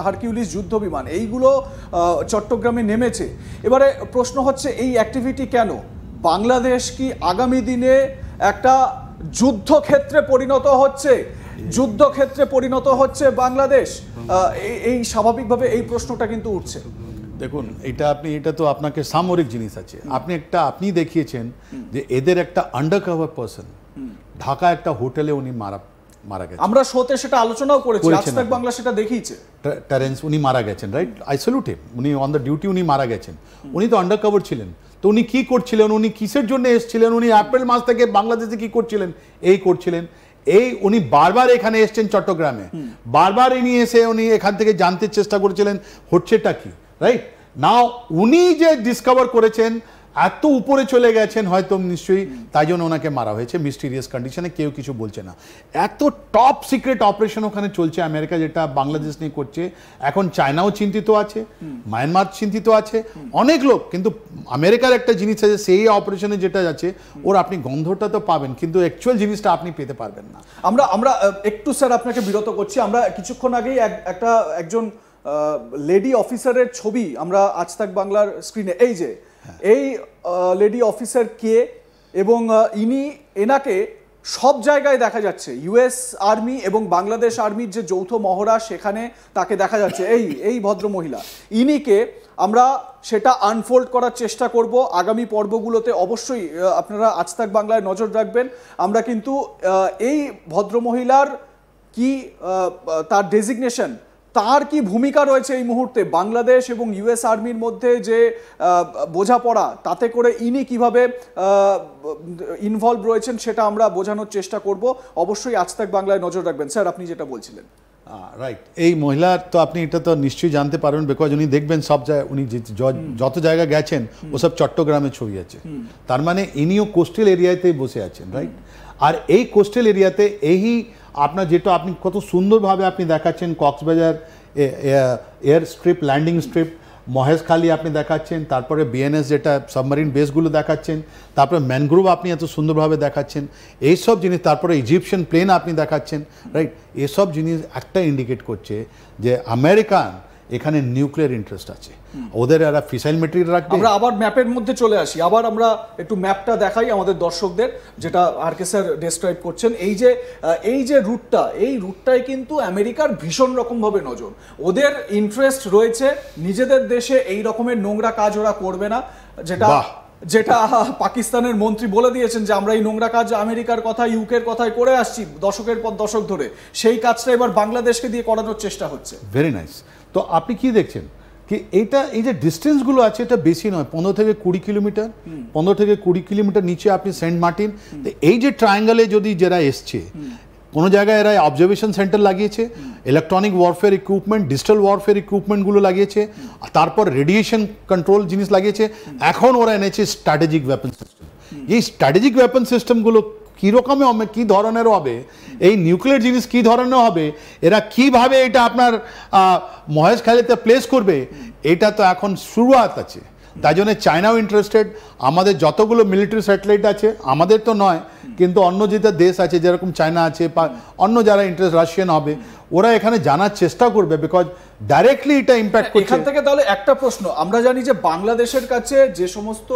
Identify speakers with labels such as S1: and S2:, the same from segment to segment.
S1: Hercules যুদ্ধ বিমান এইগুলো চট্টগ্রামে নেমেছে। এবারে প্রশ্ন হচ্ছে এই অ্যাক্টিভিটি কেন? বাংলাদেশ কি আগামী দিনে একটা যুদ্ধক্ষেত্রে পরিণত হচ্ছে বাংলাদেশ? এই স্বাভাবিকভাবে এই প্রশ্নটা কিন্তু উঠছে।
S2: দেখুন, এটা তো আপনাকে সামরিক জিনিস আছে। আপনি দেখিয়েছেন যে এদের একটা আন্ডারকভার পারসন ঢাকা একটা হোটেলে উনি মারা গেছেন।
S1: আমরা শোতে সেটা আলোচনাও করেছি, আজ তাক বাংলা সেটা দেখিয়েছে।
S2: টেরেন্স উনি মারা গেছেন, রাইট? আই স্যালুট হিম। উনি অন দ্য ডিউটি উনি মারা গেছেন। উনি তো আন্ডারকভার ছিলেন। তো উনি কি করছিলেন, উনি কিসের জন্য এসেছিলেন, উনি এপ্রিল মাস থেকে বাংলাদেশে কি করছিলেন? উনি বারবার এখানে এসেছেন চট্টগ্রামে, বারবার ইনি এসে উনি এখান থেকে জানতে চেষ্টা করেছিলেন হচ্ছেটা কি, রাইট? নাও উনি যে ডিসকভার করেছেন, এত উপরে চলে গেছেন হয়তো নিশ্চয়ই, তাই জন্য ওনাকে মারা হয়েছে মিস্টিরিয়াস কন্ডিশনে, কেউ কিছু বলছে না। এত টপ সিক্রেট অপারেশন ওখানে চলছে আমেরিকা, যেটা বাংলাদেশ নিয়ে করছে। এখন চায়নাও চিন্তিত আছে, মায়ানমার চিন্তিত আছে, অনেক লোক। কিন্তু আমেরিকার একটা জিনিস আছে, সেই অপারেশনে যেটা যাচ্ছে ওর আপনি গন্ধটা তো পাবেন, কিন্তু অ্যাকচুয়াল জিনিসটা আপনি পেতে পারবেন না।
S1: আমরা একটু স্যার আপনাকে বিরত করছি। আমরা কিছুক্ষণ আগেই একজন লেডি অফিসারের ছবি আমরা আজ তাক বাংলার স্ক্রিনে, এই লেডি অফিসার কে, এবং এনাকে সব জায়গায় দেখা যাচ্ছে। ইউএস আর্মি এবং বাংলাদেশ আর্মির যে যৌথ মহড়া, সেখানে তাকে দেখা যাচ্ছে। এই ভদ্র মহিলা, ইনিকে আমরা সেটা আনফোল্ড করার চেষ্টা করব আগামী পর্বগুলোতে। অবশ্যই আপনারা আজ তাক বাংলায় নজর রাখবেন। আমরা কিন্তু এই ভদ্রমহিলার কি তার ডেজিগনেশন, তার কি ভূমিকা রয়েছে এই মুহূর্তে বাংলাদেশ এবং ইউএস আর্মির মধ্যে যে বোঝাপড়া, তাতে করে ইনি কিভাবে ইনভলভ রয়েছেন, সেটা আমরা বোঝানোর চেষ্টা করব। অবশ্যই আজ তাক বাংলায় নজর রাখবেন। স্যার, আপনি যেটা বলছিলেন।
S2: রাইট, এই মহিলার তো আপনি এটা তো নিশ্চয়ই জানতে পারবেন, বিকজ উনি দেখবেন সব জায়গায়, উনি যত জায়গায় গেছেন ওসব চট্টগ্রামে ছবি আছে। তার মানে ইনিও কোস্টাল এরিয়াতেই বসে আছেন, রাইট? আর এই কোস্টাল এরিয়াতে আপনার যেটা আপনি কত সুন্দরভাবে আপনি দেখাচ্ছেন, Cox's Bazar air strip, landing strip, Maheshkhali আপনি দেখাচ্ছেন, তারপরে বিএনএস যেটা সাবমারিন বেসগুলো দেখাচ্ছেন, তারপরে ম্যানগ্রোভ আপনি এত সুন্দরভাবে দেখাচ্ছেন, এইসব জিনিস, তারপরে ইজিপশিয়ান প্লেন আপনি দেখাচ্ছেন, রাইট? এসব জিনিস একটা ইন্ডিকেট করছে যে আমেরিকান এখানে নিউক্লিয়ার ইন্টারেস্ট আছে, ওদের এরা ফিসাইল মেটেরিয়াল রাখবে।
S1: আমরা আবার ম্যাপের মধ্যে চলে আসি, আবার আমরা একটু ম্যাপটা দেখাই আমাদের দর্শকদের, যেটা আরকে স্যার ডেসক্রাইব করছেন। এই যে রুটটা, এই রুটটায় কিন্তু আমেরিকার ভীষণ রকমভাবে নজর। ওদের ইন্টারেস্ট রয়েছে নিজেদের দেশে এই রকমের নোংরা কাজ ওরা করবে না, যেটা পাকিস্তানের মন্ত্রী বলে দিয়েছেন যে আমরা এই নোংরা কাজ আমেরিকার কথা, ইউকের কথায় করে আসছি দশকের পর দশক ধরে। সেই কাজটা এবার বাংলাদেশকে দিয়ে করানোর চেষ্টা হচ্ছে।
S2: Very nice. তো আপনি কি দেখছেন কি এই যে ডিস্টেন্সগুলো আছে, এটা বেশি নয়, 15 থেকে 20 কিলোমিটার, 15 থেকে 20 কিলোমিটার নিচে আপনি সেন্ট মার্টিন। এই যে ট্রায়াঙ্গেলে যদি যারা এসছে, কোনো জায়গায় এরা অবজারভেশন সেন্টার লাগিয়েছে, electronic warfare equipment, digital warfare ইকুইপমেন্টগুলো লাগিয়েছে, তারপর রেডিয়েশন কন্ট্রোল জিনিস লাগিয়েছে। এখন ওরা এনেছে স্ট্র্যাটেজিক ওয়েপন সিস্টেম। এই স্ট্র্যাটেজিক ওয়েপন সিস্টেমগুলো কীরকমে হবে, কী ধরনের হবে, এই নিউক্লিয়ার জিনিস কী ধরনের হবে, এরা কিভাবে এটা আপনার মহেশখালীতে প্লেস করবে, এটা তো এখন শুরুয়াত আছে। তাই জন্য চায়নাও ইন্টারেস্টেড। আমাদের যতগুলো মিলিটারি স্যাটেলাইট আছে, আমাদের তো নয়, কিন্তু অন্য যেটা দেশ আছে, যেরকম চায়না আছে, অন্য যারা ইন্টারেস্ট, রাশিয়ান হবে, ওরা এখানে জানার চেষ্টা করবে, বিকজ ডাইরেক্টলি এটা ইম্প্যাক্ট করছে।
S1: এখান থেকে তাহলে একটা প্রশ্ন, আমরা জানি যে বাংলাদেশের কাছে যে সমস্ত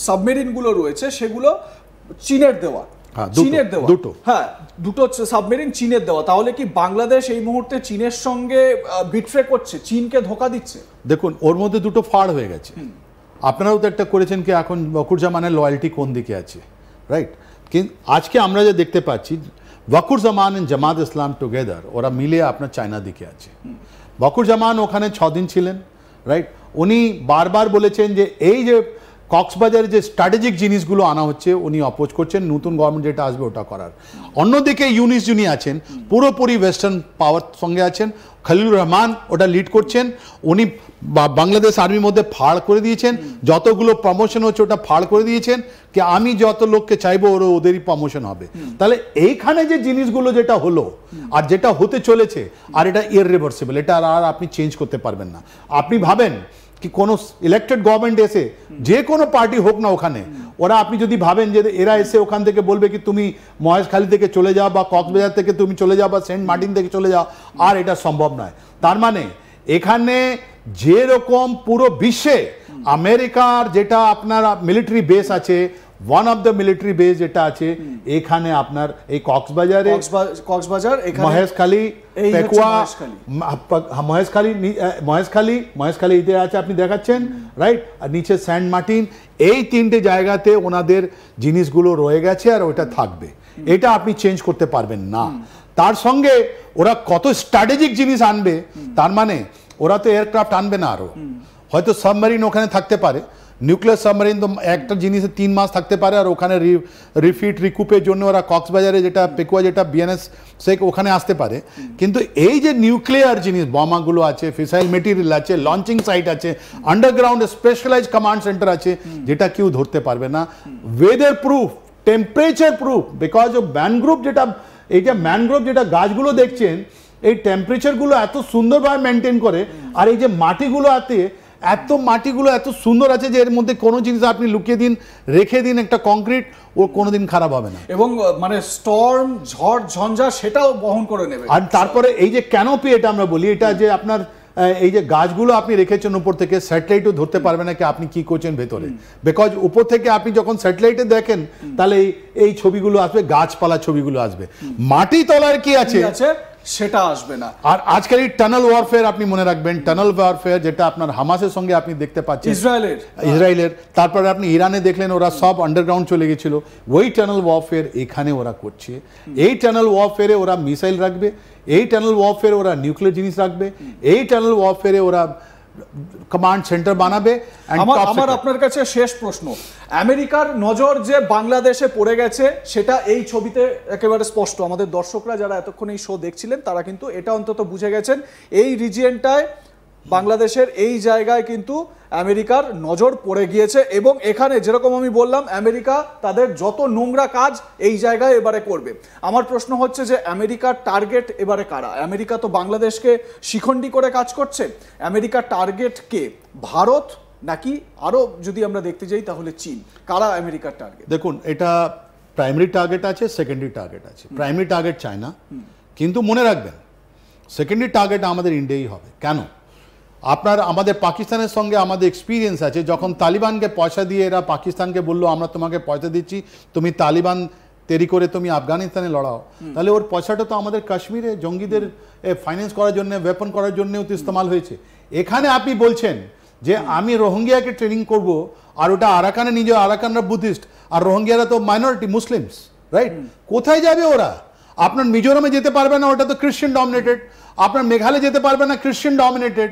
S1: সাবমেরিনগুলো রয়েছে, সেগুলো চীনের দেওয়া, দুটো সাবমেরিন চীনের দেওয়া। তাহলে কি বাংলাদেশ এই মুহূর্তে চীনের সঙ্গে বিট্রে করছে, চীনকে ধোকা দিচ্ছে?
S2: দেখুন, ওর মধ্যে দুটো ফাড় হয়ে গেছে। আপনারাও তো একটা করেছেন কি এখন ওয়াকুরুজ্জামানের লয়্যালটি কোন দিকে আছে, রাইট? কিন্তু আজকে আমরা যে দেখতে পাচ্ছি, ওয়াকুরুজ্জামান এন্ড জামাত ইসলাম টুগেদার, ওরা মিলে আপনার চায়না দিকে আছে। ওয়াকুরুজ্জামান ওখানে 6 দিন ছিলেন, রাইট? উনি বারবার বলেছেন যে এই যে কক্সবাজারে যে স্ট্র্যাটেজিক জিনিসগুলো আনা হচ্ছে, উনি অপোজ করছেন, নতুন গভর্নমেন্ট যেটা আসবে ওটা করার। অন্যদিকে ইউনিস যিনি আছেন, পুরোপুরি ওয়েস্টার্ন পাওয়ার সঙ্গে আছেন, খলিলুর রহমান ওটা লিড করছেন। উনি বাংলাদেশ আর্মির মধ্যে ফাড় করে দিয়েছেন, যতগুলো প্রমোশন হচ্ছে ওটা ফাড় করে দিয়েছেন, কি আমি যত লোককে চাইবো ওদেরই প্রমোশন হবে। তাহলে এইখানে যে জিনিসগুলো যেটা হলো আর যেটা হতে চলেছে, আর এটা ইররিভার্সিবল, এটা আর আপনি চেঞ্জ করতে পারবেন না। আপনি ভাবেন কি কোনো ইলেক্টেড গভর্নমেন্ট এসে যে কোনো পার্টি হোক না ওখানে, ওরা আপনি যদি ভাবেন যে এরা এসে ওখান থেকে বলবে কি তুমি মহেশখালী থেকে চলে যাও বা কক্সবাজার থেকে তুমি চলে যাও বা সেন্ট মার্টিন থেকে চলে যাও, আর এটা সম্ভব নয়। তার মানে এখানে যেরকম পুরো বিশ্বে আমেরিকার যেটা আপনার মিলিটারি বেস আছে, one of the military base যেটা আছে এখানে আপনার এই কক্সবাজার, মহেশখালী, পেকুয়া, মহেশখালী এতে আছে আপনি দেখাচ্ছেন, রাইট, আর নিচে সেন্ট মার্টিন, এই তিনটে জায়গাতে ওনাদের জিনিসগুলো রয়ে গেছে আর ওটা থাকবে, এটা আপনি চেঞ্জ করতে পারবেন না। তার সঙ্গে ওরা কত স্ট্র্যাটেজিক জিনিস আনবে, তার মানে ওরা তো এয়ারক্রাফট আনবে না, আরো হয়তো সাবমেরিন ওখানে থাকতে পারে, নিউক্লিয়ার সাবমেরিন তো একটা জিনিসে 3 মাস থাকতে পারে, আর ওখানে রিফিট রিকুপের জন্য ওরা কক্সবাজারে যেটা পেকুয়া যেটা বিএনএস সেক ওখানে আসতে পারে। কিন্তু এই যে নিউক্লিয়ার জিনিস বোমাগুলো আছে, ফিসাইল মেটেরিয়াল আছে, লঞ্চিং সাইট আছে, আন্ডারগ্রাউন্ড স্পেশালাইজড কমান্ড সেন্টার আছে, যেটা কেউ ধরতে পারবে না। Weather proof, temperature proof, because of mangrove, যেটা এই যে ম্যানগ্রোভ যেটা গাছগুলো দেখছেন, এই টেম্পারেচারগুলো এত সুন্দরভাবে মেনটেন করে, আর এই যে মাটিগুলো এত সুন্দর আছে যে এর মধ্যে কোনো জিনিস আপনি লুকিয়ে দিন, রেখে দিন একটা কংক্রিট, ও কোনোদিন খারাপ হবে না,
S1: এবং মানে স্টর্ম, ঝড় ঝঞ্ঝা সেটাও বহন করে নেবে।
S2: আর তারপরে এই যে ক্যানোপি, এটা আমরা বলি, এটা যে আপনার এই যে গাছগুলো আপনি রেখেছেন উপর থেকে, স্যাটেলাইটও ধরতে পারবে না কি আপনি কি করছেন ভেতরে, বিকজ উপর থেকে আপনি যখন স্যাটেলাইটে দেখেন তাহলে এই ছবিগুলো আসবে, গাছপালা ছবিগুলো আসবে, মাটি তলার কি আছে
S1: সেটা আসবে না।
S2: আর আজকাল এই টানেল ওয়ারফেয়ার আপনি মনে রাখবেন, টানেল ওয়ারফেয়ার যেটা আপনার হামাসের সঙ্গে আপনি দেখতে পাচ্ছেন, ইসরায়েলের, তারপরে আপনি ইরানে দেখলেন ওরা সব আন্ডারগ্রাউন্ড চলে গেছিল, ওই টানেল ওয়ারফেয়ার এখানে ওরা করছে। এই টানেল ওয়ারফেয়ারে ওরা মিসাইল রাখবে, এই টানেল ওয়ারফেয়ারে ওরা নিউক্লিয়ার জিনিস রাখবে, এই টানেল ওয়ারফেয়ারে ওরা কমান্ড সেন্টার বানাবে।
S1: আমার আপনার কাছে শেষ প্রশ্ন, আমেরিকার নজর যে বাংলাদেশে পড়ে গেছে সেটা এই ছবিতে একেবারে স্পষ্ট। আমাদের দর্শকরা যারা এতক্ষণ এই শো দেখছিলেন তারা কিন্তু এটা অন্তত বুঝে গেছেন, এই রিজিয়নটায় বাংলাদেশের এই জায়গায় কিন্তু আমেরিকার নজর পড়ে গিয়েছে, এবং এখানে যেরকম আমি বললাম আমেরিকা তাদের যত নোংরা কাজ এই জায়গায় এবারে করবে। আমার প্রশ্ন হচ্ছে যে আমেরিকার টার্গেট এবারে কারা? আমেরিকা তো বাংলাদেশকে শিখণ্ডী করে কাজ করছে, আমেরিকার টার্গেট কে? ভারত নাকি আরো যদি আমরা দেখতে যাই তাহলে চীন? কারা আমেরিকার টার্গেট?
S2: দেখুন, এটা প্রাইমারি টার্গেট আছে, সেকেন্ডারি টার্গেট আছে। প্রাইমারি টার্গেট চায়না, কিন্তু মনে রাখবেন সেকেন্ডারি টার্গেট আমাদের ইন্ডিয়াই হবে। কেন? আমাদের পাকিস্তানের সঙ্গে আমাদের এক্সপিরিয়েন্স আছে, যখন তালিবানকে পয়সা দিয়ে এরা পাকিস্তানকে বললো আমরা তোমাকে পয়সা দিচ্ছি, তুমি তালিবান তৈরি করে তুমি আফগানিস্তানে লড়াও, তাহলে ওর পয়সাটা তো আমাদের কাশ্মীরে জঙ্গিদের ফাইন্যান্স করার জন্য, ওয়েপন করার জন্যও তো ইস্তেমাল হয়েছে। এখানে আপনি বলছেন যে আমি রোহিঙ্গিয়াকে ট্রেনিং করব, আর ওটা আরাকানে নিজে, আরাকানরা বুদ্ধিস্ট আর রোহিঙ্গিয়ারা তো মাইনরিটি মুসলিমস, রাইট? কোথায় যাবে ওরা? আপনার মিজোরামে যেতে পারবে না, ওটা তো খ্রিস্টান ডমিনেটেড। আপনার মেঘালয় যেতে পারবে না, খ্রিস্টান ডমিনেটেড।